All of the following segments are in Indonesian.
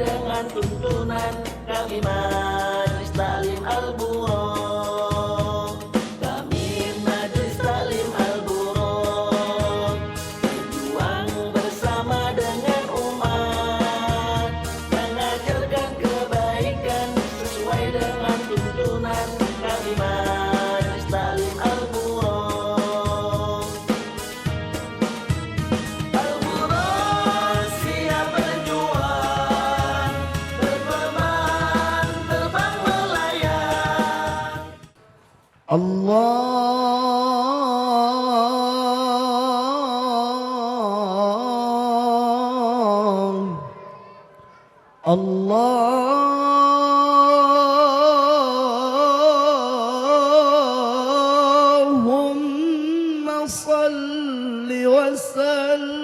dengan tuntunan kami Majelis Taklim Al-Buraq. Kami Majelis Taklim Al-Buraq berjuang bersama dengan umat, mengajarkan kebaikan sesuai dengan tuntunan kami Majelis Taklim Al-Buraq. Al-Buraq siap berjuang, berteman, terbang melayang. Allahumma salli wa sallim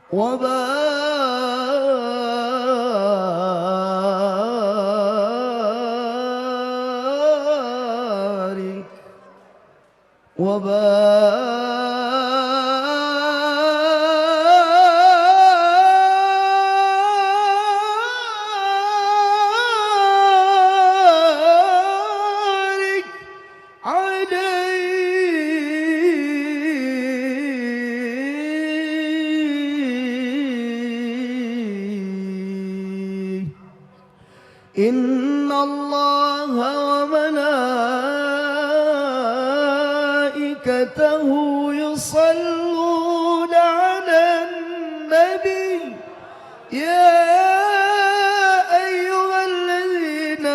wa barik wa barik عليه إن الله وملائكته يصلون على النبي يا أيها الذين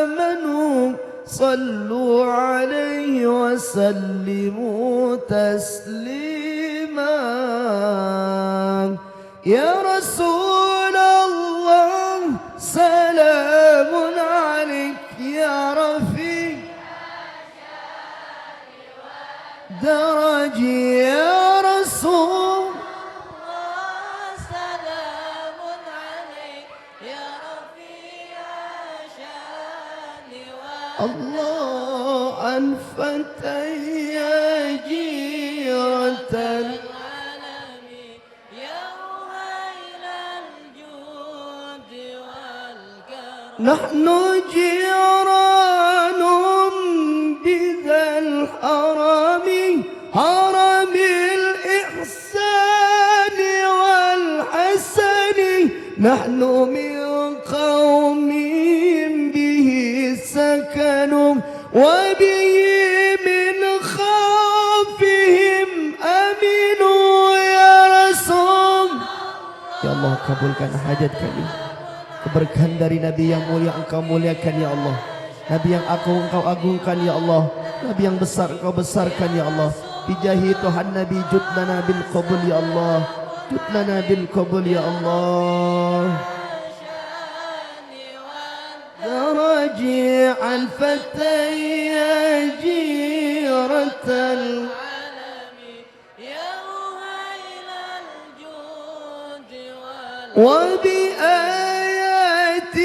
آمنوا صلوا عليه وسلموا تسليما يا رسول الله سلام عليك يا رفيق درجي يا رسول سلام عليك يا رفيع شان الله أنفت يا جيرة والعالم يا ويل الجود والكرم. نحن جيران بذا الحرم حرم الإحسان والحسن نحن من قوم به سكنوا وبه من خوفهم أمنوا يا رسول. Ya Allah, kabulkan hajat kami. Keberkahan dari Nabi yang mulia Engkau muliakan ya Allah. Nabi yang agung Engkau agungkan ya Allah. Nabi yang besar Engkau besarkan ya Allah. Bijahi Tuhan Nabi judlana bil qabul ya Allah. Judlana bil qabul ya Allah. رجيع الفتى يا جيرة العالم يا ويل الجود وبآيات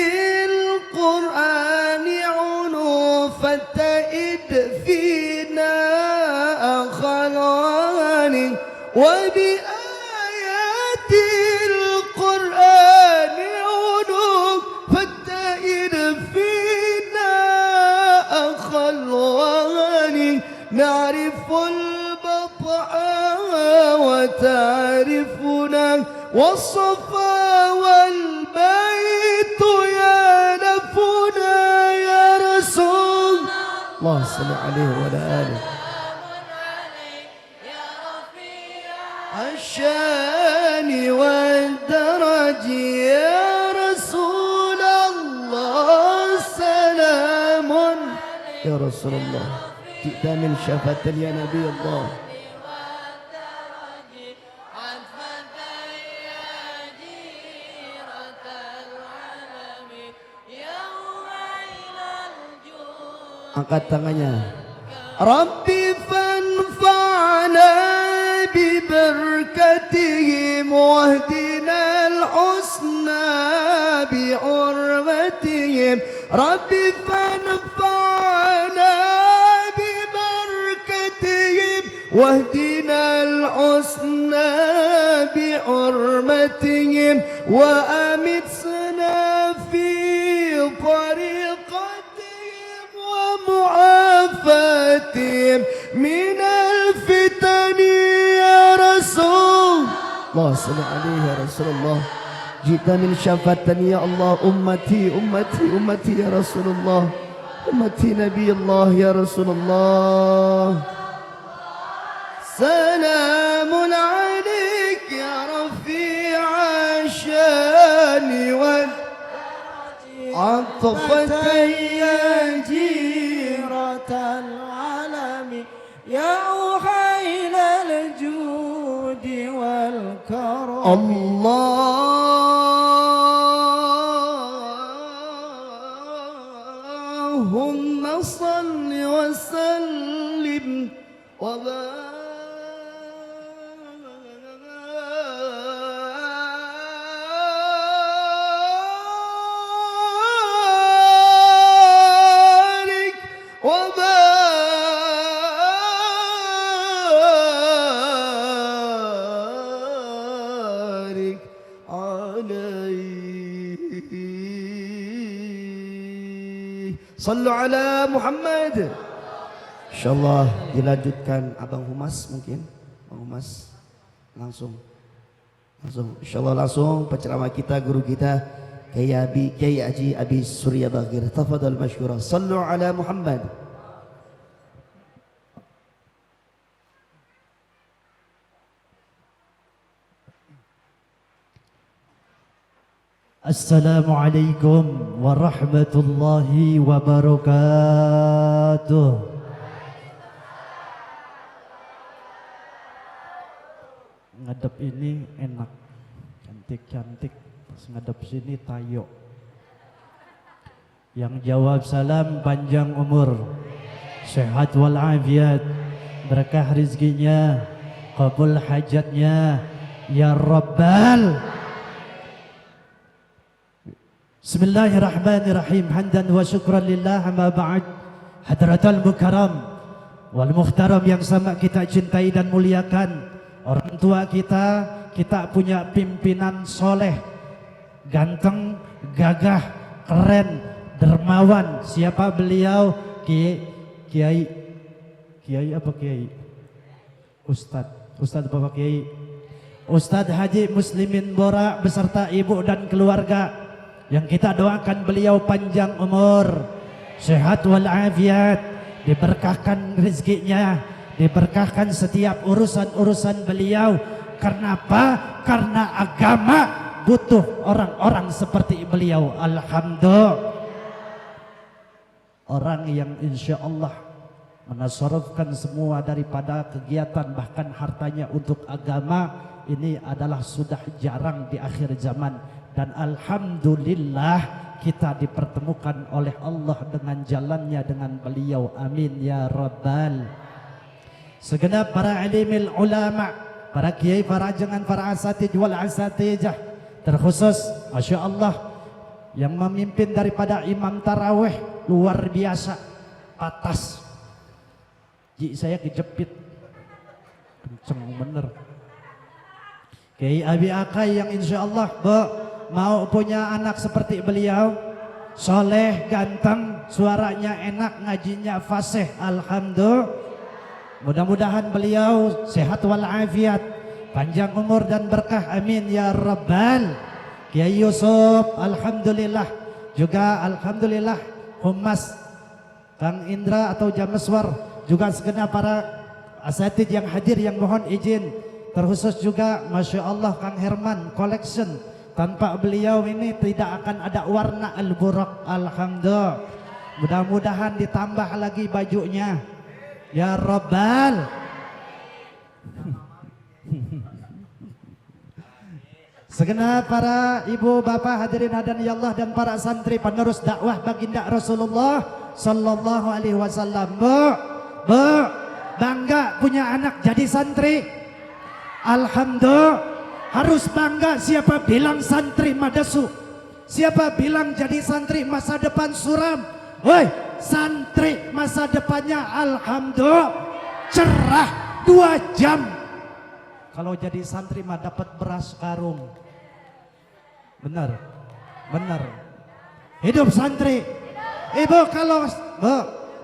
القرآن عنوف تئد فينا أخلاني وبآيات القرآن عنوف تئد فينا أخلاني نعرف البطح وتعرفنا والصفا والبيت يالفنا يا رسول الله صل عليه وعلى آله الشان والدرج يا رسول الله سلام يا رسول الله جئت من شفة يا نبي الله angkat tangannya. Rabbi fanfa'na bibarakatihim wahdina al-husna bi'urmatihim. Rabbi fanfa'na bibarakatihim wahdina الحسنى بحرمتهم وأمتنا في طريقتهم ومعافاتهم من الفتن يا رسول الله. صل عليه يا رسول الله. جئت من شفاة يا الله. أمتي أمتي أمتي يا رسول الله. أمتي نبي الله يا رسول الله. سلام عليك يا رفيع الشان والعطفة يا جيرة العالم يا أهيل الجود والكرم. اللهم صل وسلم وبارك عليه. صلوا على محمد. Insyaallah dilanjutkan Abang Humas mungkin. Abang Humas langsung insyaallah langsung penceramah kita, guru kita Kiai Haji Abi Surya Bagir. Tafadhal masykurah. Sallu ala Muhammad. Assalamualaikum warahmatullahi wabarakatuh. Ngadep ini enak, cantik-cantik. Pas ngadep sini tayo. Yang jawab salam panjang umur, sehat walafiat, berkah rizkinya, kabul hajatnya, ya Rabbal. Bismillahirrahmanirrahim. Hamdan wa syukran lillah, amma ba'd. Hadratul mukarram wal muhtaram yang sama kita cintai dan muliakan. Orang tua kita punya pimpinan soleh, ganteng, gagah, keren, dermawan. Siapa beliau? Kiai apa Kiai? Ustadz Bapak Kiai Ustadz Haji Muslimin Bora beserta ibu dan keluarga. Yang kita doakan beliau panjang umur, sehat walafiat, diberkahkan rezekinya, diberkahkan setiap urusan-urusan beliau. Karena apa? Karena agama butuh orang-orang seperti beliau. Alhamdulillah. Orang yang insya Allah menasarufkan semua daripada kegiatan bahkan hartanya untuk agama, ini adalah sudah jarang di akhir zaman. Dan alhamdulillah kita dipertemukan oleh Allah dengan jalannya dengan beliau. Amin ya Rabbal. Segenap para alimil ulama, para kiai, para jangan, para asatid wal asatijah, terkhusus Masya Allah yang memimpin daripada imam tarawih luar biasa, patas. Ji saya kejepit, kenceng bener. Kiai Abi Akai yang insya Allah mau punya anak seperti beliau, soleh, ganteng, suaranya enak, ngajinya fasih. Alhamdulillah. Mudah-mudahan beliau sehat walafiat, panjang umur dan berkah. Amin ya Rabbal. Kiai Yusuf, alhamdulillah. Juga alhamdulillah Humas Kang Indra atau Jameswar, juga segenap para asatid yang hadir yang mohon izin. Terkhusus juga Masya Allah Kang Herman Collection. Tanpa beliau ini tidak akan ada warna al-buraq. Alhamdulillah. Mudah-mudahan ditambah lagi bajunya. Ya Rabbal. Segenap para ibu bapak hadirin ya Allah dan para santri penerus dakwah baginda Rasulullah sallallahu alaihi wasallam. Bu, bangga punya anak jadi santri. Alhamdulillah. Harus bangga. Siapa bilang santri madasu? Siapa bilang jadi santri masa depan suram? Woi, santri masa depannya alhamdulillah cerah. 2 jam Kalau jadi santri mah dapat beras karung. Benar, benar. Hidup santri. Ibu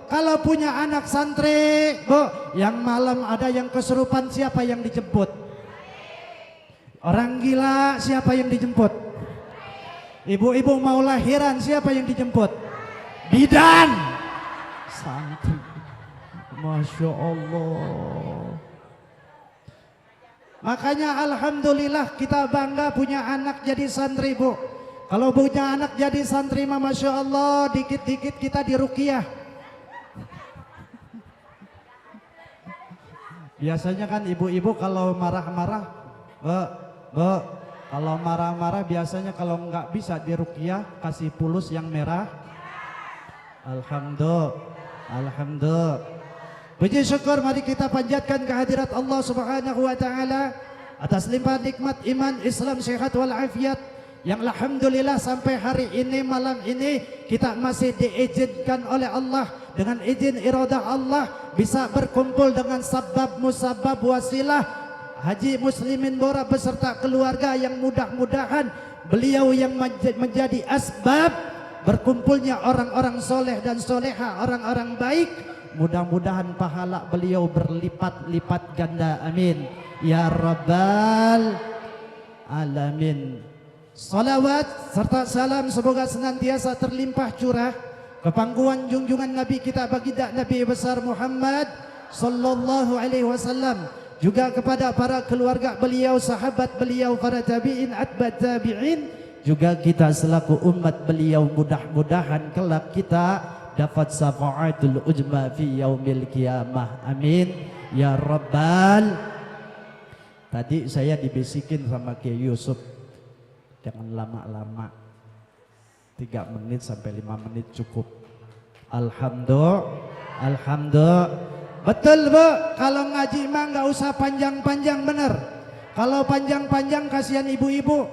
kalau punya anak santri, Bu, yang malam ada yang kesurupan, siapa yang dijemput? Orang gila, siapa yang dijemput? Ibu-ibu mau lahiran, siapa yang dijemput? Bidan. Santri. Masya Allah. Makanya alhamdulillah kita bangga punya anak jadi santri, Bu. Kalau punya anak jadi santri mah Masya Allah, dikit-dikit kita diruqyah. Biasanya kan ibu-ibu kalau marah-marah, kalau marah-marah biasanya kalau nggak bisa diruqyah kasih pulus yang merah. Alhamdulillah. Puji syukur mari kita panjatkan kehadirat Allah Subhanahu wa taala atas limpahan nikmat iman, Islam, sehat wal afiat yang alhamdulillah sampai hari ini malam ini kita masih diizinkan oleh Allah dengan izin iradah Allah bisa berkumpul dengan sabab musabab wasilah Haji Muslimin Bora beserta keluarga yang mudah-mudahan beliau yang menjadi asbab berkumpulnya orang-orang soleh dan soleha, orang-orang baik. Mudah-mudahan pahala beliau berlipat-lipat ganda. Amin. Ya Rabbal Alamin. Salawat serta salam semoga senantiasa terlimpah curah ke pangkuan junjungan Nabi kita baginda Nabi besar Muhammad sallallahu alaihi wasallam. Juga kepada para keluarga beliau, sahabat beliau, para tabi'in, atba'ut tabi'in. Juga kita selaku umat beliau mudah-mudahan kelak kita dapat syafa'atul ujma fi yaumil qiyamah. Amin ya Rabbal. Tadi saya dibisikin sama Kiai Yusuf, jangan lama-lama, 3 menit sampai 5 menit cukup. Alhamdulillah. Betul, Bu, kalau ngaji mah nggak usah panjang-panjang, bener. Kalau panjang-panjang kasihan ibu-ibu.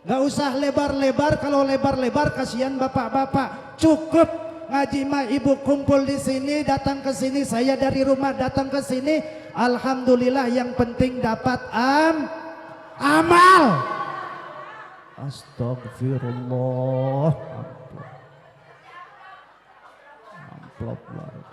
Nggak usah lebar-lebar, kalau lebar-lebar kasihan bapak-bapak. Cukup ngaji mah ibu kumpul di sini, datang ke sini, saya dari rumah datang ke sini. Alhamdulillah, yang penting dapat amal. Astagfirullah. Amplop lagi.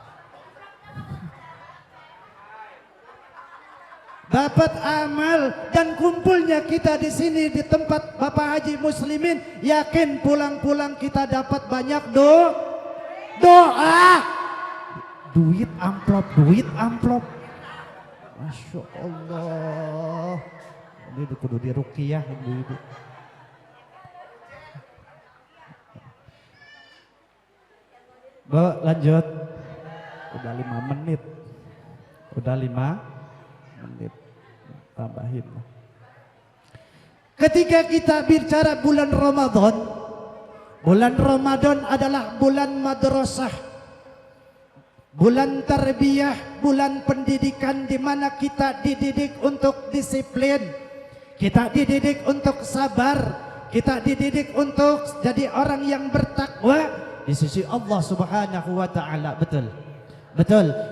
Dapat amal dan kumpulnya kita di sini di tempat Bapak Haji Muslimin, yakin pulang-pulang kita dapat banyak doa. Duit amplop. Masya Allah. Ini kudu diruqyah ibu-ibu. Bu, lanjut. Udah 5 menit. Tambahin. Ketika kita bicara bulan Ramadan adalah bulan madrasah, bulan tarbiyah, bulan pendidikan di mana kita dididik untuk disiplin, kita dididik untuk sabar, kita dididik untuk jadi orang yang bertakwa di sisi Allah Subhanahu wa taala. Betul.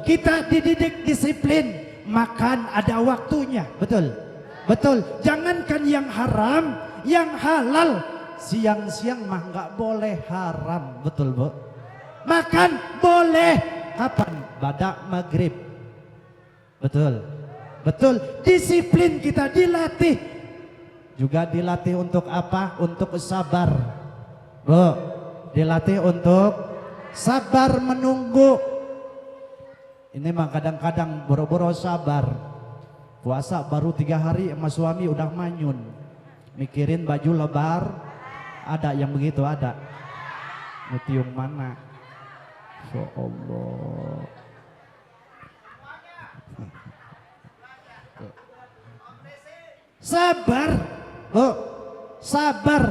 Kita dididik disiplin. Makan ada waktunya, betul. Jangankan yang haram, yang halal. Siang-siang mah nggak boleh haram, betul, Bu. Makan boleh kapan? Badak maghrib, betul. Disiplin kita dilatih, juga dilatih untuk apa? Untuk sabar, Bu. Dilatih untuk sabar menunggu. Ini mah kadang-kadang boro-boro sabar. Puasa baru 3 hari sama suami udah manyun. Mikirin baju lebar. Ada yang begitu, ada. Mutiung mana? Ya Allah. Sabar. Oh, sabar.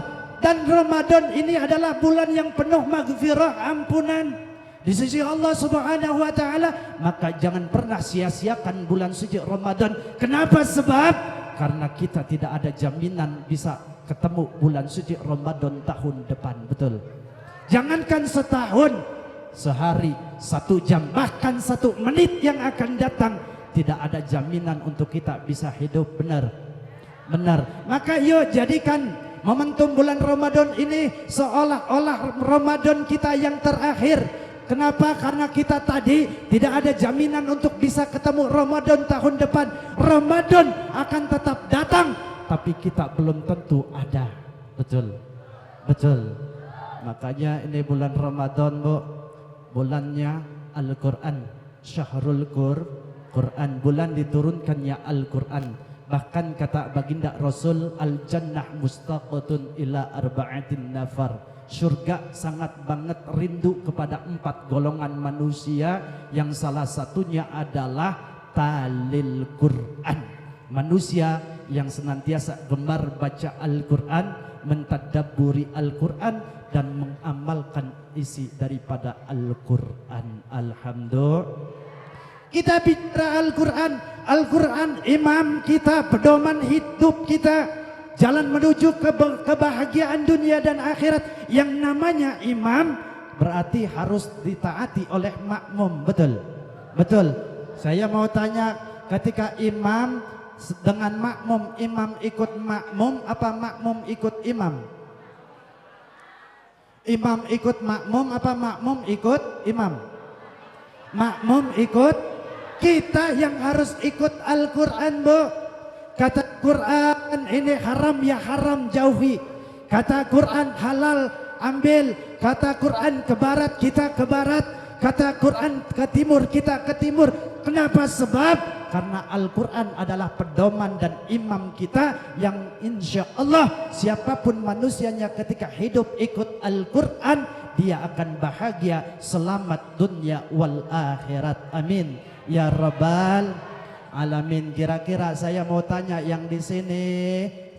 Dan Ramadan ini adalah bulan yang penuh maghfirah, ampunan di sisi Allah Subhanahu wa taala, maka jangan pernah sia-siakan bulan suci Ramadan. Kenapa? Sebab karena kita tidak ada jaminan bisa ketemu bulan suci Ramadan tahun depan, betul. Jangankan setahun, sehari, 1 jam, bahkan 1 menit yang akan datang, tidak ada jaminan untuk kita bisa hidup. Benar, benar. Maka yuk jadikan momentum bulan Ramadan ini seolah-olah Ramadan kita yang terakhir. Kenapa? Karena kita tadi tidak ada jaminan untuk bisa ketemu Ramadan tahun depan. Ramadan akan tetap datang, tapi kita belum tentu ada. Betul, betul. Makanya ini bulan Ramadan, Bu, bulannya Al-Quran, Syahrul Quran, bulan diturunkannya Al-Quran. Bahkan kata baginda Rasul, al-jannah mustaqatun ila arba'atin nafar. Surga sangat banget rindu kepada 4 golongan manusia, yang salah satunya adalah talil Quran. Manusia yang senantiasa gemar baca Al-Quran, mentadabburi Al-Quran, dan mengamalkan isi daripada Al-Quran. Alhamdulillah. Kita bicara Al-Quran, Al-Quran imam kita, pedoman hidup kita, jalan menuju kebahagiaan dunia dan akhirat. Yang namanya imam berarti harus ditaati oleh makmum. Betul, betul. Saya mau tanya, ketika imam dengan makmum, imam ikut makmum apa makmum ikut imam? Imam ikut makmum apa makmum ikut imam? Makmum ikut. Kita yang harus ikut Al-Quran, Bu. Kata Quran ini haram ya haram jauhi. Kata Quran halal ambil. Kata Quran ke barat kita ke barat. Kata Quran ke timur kita ke timur. Kenapa? Sebab karena Al-Quran adalah pedoman dan imam kita, yang insya Allah siapapun manusianya ketika hidup ikut Al-Quran, dia akan bahagia, selamat dunia wal akhirat. Amin ya rabbal alamin. Kira-kira saya mau tanya, yang di sini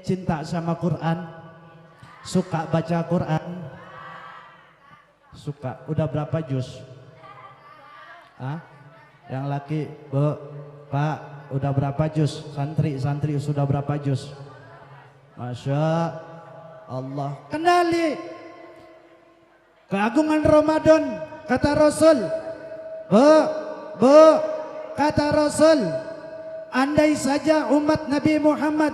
cinta sama Quran, suka baca Quran, suka. Udah berapa juz? Yang laki, Bu, Pak, udah berapa juz? Santri sudah berapa juz? Masya Allah. Kenali keagungan Ramadan. Kata Rasul, Bu, kata Rasul, andai saja umat Nabi Muhammad,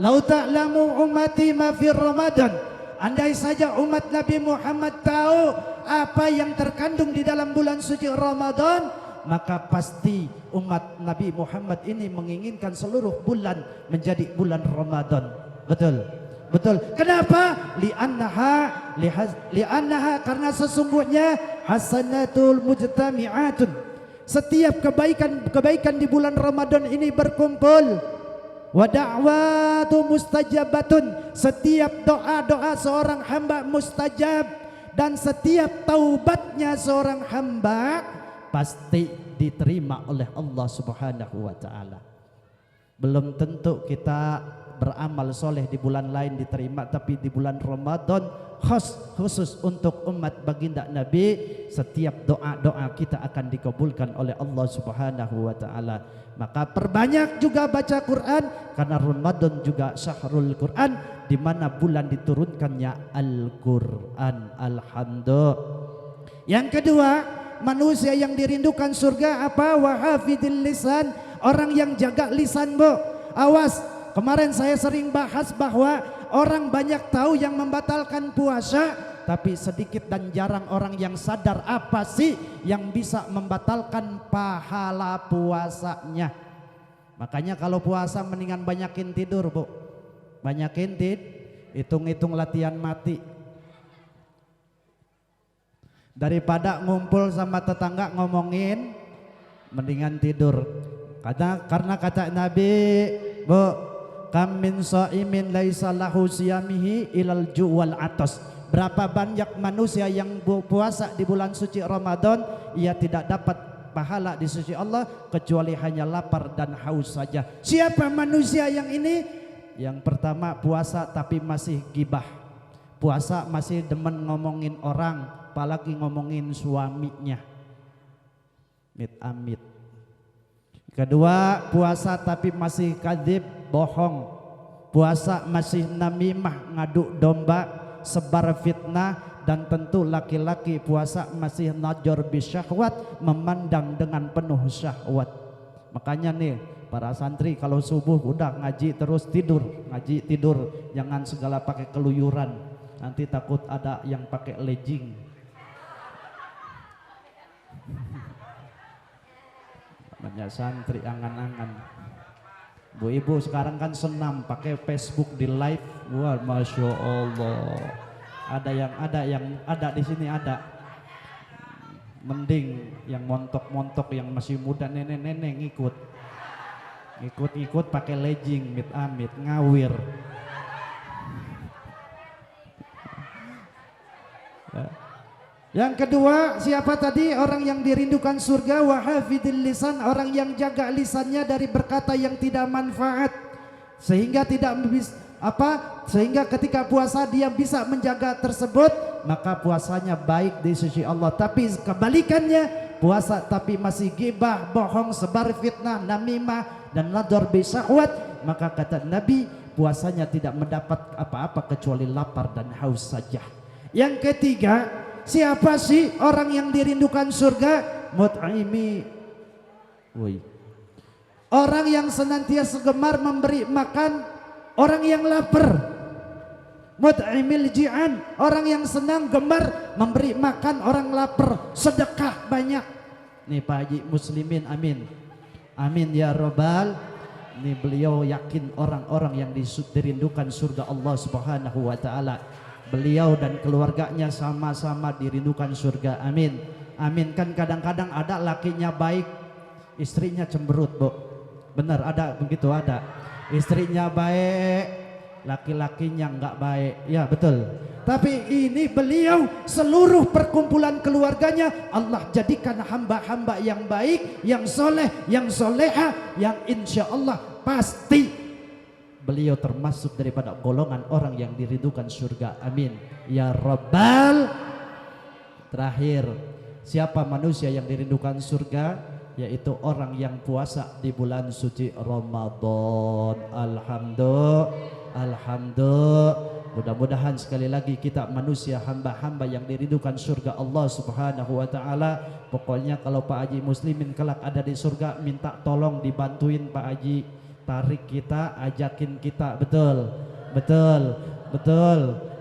lau ta'lamu ummati ma fi Ramadan, andai saja umat Nabi Muhammad tahu apa yang terkandung di dalam bulan suci Ramadan, maka pasti umat Nabi Muhammad ini menginginkan seluruh bulan menjadi bulan Ramadan. Betul, betul. Kenapa? Li'annaha karena sesungguhnya hasanatul mujtami'atun. Setiap kebaikan di bulan Ramadan ini berkumpul. Wa da'watu mustajabatun. Setiap doa-doa seorang hamba mustajab, dan setiap taubatnya seorang hamba pasti diterima oleh Allah Subhanahu wa taala. Belum tentu kita beramal soleh di bulan lain diterima, tapi di bulan Ramadan khusus untuk umat baginda Nabi, setiap doa-doa kita akan dikabulkan oleh Allah Subhanahu wa taala. Maka perbanyak juga baca Quran, karena Ramadan juga syahrul Quran, di mana bulan diturunkannya Al-Quran. Alhamdulillah. Yang kedua, manusia yang dirindukan surga apa? Wahafidil lisan, orang yang jaga lisan, Bu. Awas, kemarin saya sering bahas bahwa orang banyak tahu yang membatalkan puasa, tapi sedikit dan jarang orang yang sadar apa sih yang bisa membatalkan pahala puasanya. Makanya kalau puasa mendingan banyakin tidur, Bu. Banyakin hitung-hitung latihan mati. Daripada ngumpul sama tetangga ngomongin, mendingan tidur. Karena kata Nabi, Bu, kam min shaimin laisa lahu siyamihi ilal ju'wal atas. Berapa banyak manusia yang puasa di bulan suci Ramadan, ia tidak dapat pahala di sisi Allah kecuali hanya lapar dan haus saja. Siapa manusia yang ini? Yang pertama, puasa tapi masih gibah. Puasa masih demen ngomongin orang, apalagi ngomongin suaminya. Amit. Kedua, puasa tapi masih kadzib, bohong. Puasa masih namimah, ngadu domba, sebar fitnah. Dan tentu laki-laki puasa masih najor bisyahwat, memandang dengan penuh syahwat. Makanya nih para santri kalau subuh udah ngaji terus tidur, ngaji tidur, jangan segala pakai keluyuran. Nanti takut ada yang pakai legging. Banyak santri angan-angan. Bu ibu sekarang kan senam pakai Facebook di live. Wah, masya Allah. Ada yang ada di sini ada. Mending yang montok-montok yang masih muda nenek-nenek ngikut pakai legging, amit ngawir. Yang kedua, siapa tadi? Orang yang dirindukan surga, wa hafidil lisan, orang yang jaga lisannya dari berkata yang tidak manfaat, sehingga sehingga ketika puasa dia bisa menjaga tersebut, maka puasanya baik di sisi Allah. Tapi kebalikannya, puasa tapi masih gibah, bohong, sebar fitnah, namimah dan nador bisahwat, maka kata Nabi, puasanya tidak mendapat apa-apa kecuali lapar dan haus saja. Yang ketiga, siapa sih orang yang dirindukan surga? Mut'imi. Orang yang senantiasa gemar memberi makan orang yang lapar. Mut'imil ji'an, orang yang senang gemar memberi makan orang lapar, sedekah banyak. Nih Pak Haji Muslimin, amin. Amin ya Rabbal. Nih beliau yakin orang-orang yang dirindukan surga Allah Subhanahu wa taala. Beliau dan keluarganya sama-sama dirindukan surga. Amin. Amin. Kan kadang-kadang ada lakinya baik, istrinya cemberut, Bu. Benar, ada begitu, ada. Istrinya baik, laki-lakinya enggak baik. Ya, betul. Tapi ini beliau seluruh perkumpulan keluarganya Allah jadikan hamba-hamba yang baik, yang soleh, yang soleha, yang insya Allah pasti beliau termasuk daripada golongan orang yang dirindukan surga. Amin ya Rabbal. Terakhir, siapa manusia yang dirindukan surga? Yaitu orang yang puasa di bulan suci Ramadan. Alhamdulillah. Mudah-mudahan sekali lagi kita manusia hamba-hamba yang dirindukan surga Allah Subhanahu wa taala. Pokoknya kalau Pak Haji Muslimin kelak ada di surga, minta tolong dibantuin Pak Haji, tarik kita, ajakin kita. Betul.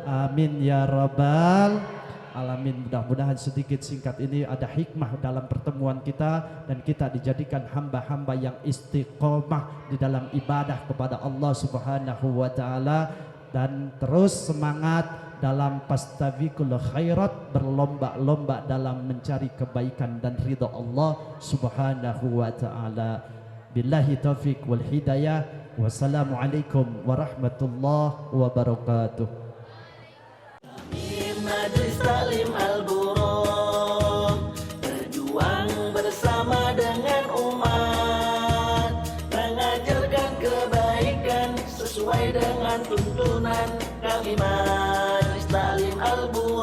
Amin ya Rabbal alamin. Mudah-mudahan sedikit singkat ini ada hikmah dalam pertemuan kita, dan kita dijadikan hamba-hamba yang istiqomah di dalam ibadah kepada Allah Subhanahu wa taala, dan terus semangat dalam pastabiqul khairat, berlomba-lomba dalam mencari kebaikan dan ridha Allah Subhanahu wa taala. Billahi taufiq wal hidayah. Wassalamualaikum warahmatullahi wabarakatuh. Majelis Taklim Al-Burun, berjuang bersama dengan umat, mengajarkan kebaikan sesuai dengan tuntunan kami Majelis Taklim Al-Burun.